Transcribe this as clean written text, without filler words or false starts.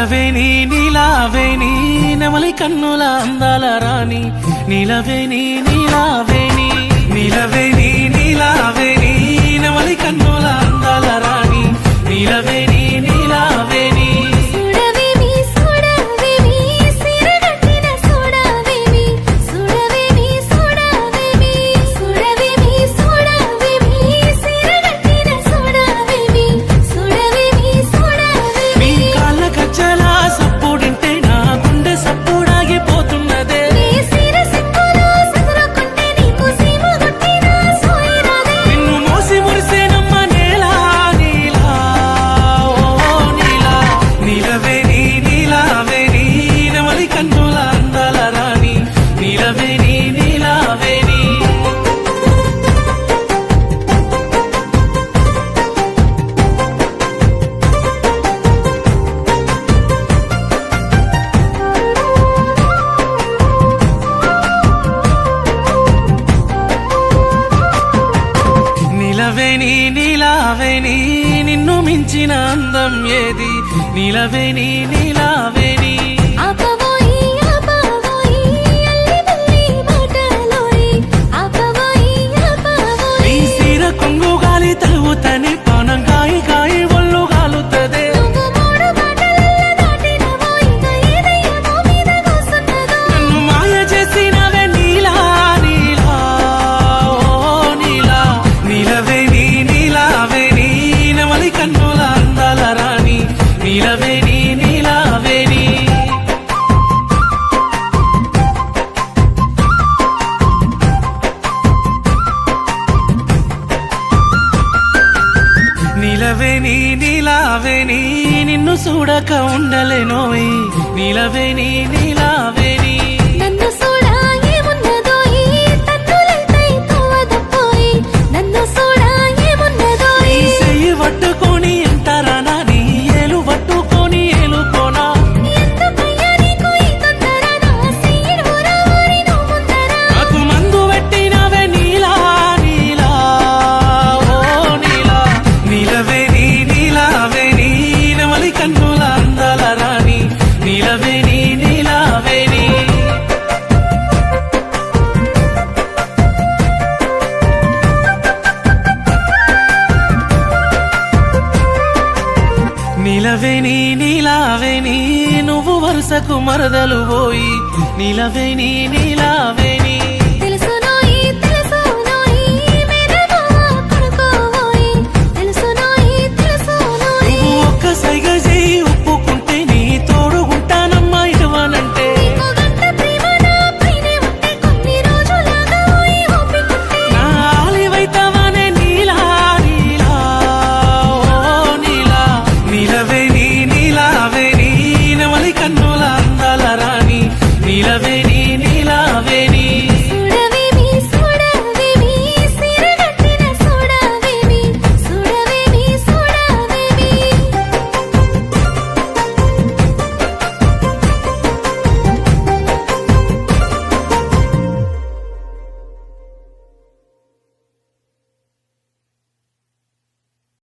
నిలవేని నీలావేని నెమలి కన్నుల అందాల రాణి నిలవేని నీలావేని నిలవేని నీలావేని నెమలి కన్నుల అందాల రాణి నిలవేని నీలావేని నిలవేని నీలావేని నిన్ను మించిన అందం ఏది నిలవేని నీలావేని నీ సీర కొంగు గాలి తలువుతని పానం కాయి కాయి ఒళ్ళు గాలుతదే నన్ను మాయ చేసినవే నీలా నీలా ఓ నీలా నిలవేని నీలావేని నెమలి కన్నుల అందాల రాణి నిలవేని నీలావేని నిలవేని నీలావేని నిన్ను చూడక ఉండలేనోయ్ నిలవేని నీలావేని నీ చెయ్యి పట్టుకొని ఎంతరా నీ ఏలు పట్టుకొని ఏలుకోనా నాకు మందు పెట్టినవే నీలా నీలా ఓ నీలా నిలవేని నీలావేని నెమలి కన్నుల అందాల రాణి నిలవేని నీలావేని నిలవేని నీలావేని నువ్వు వరుసకు మరదలు పోయి నిలవేని నీలావేని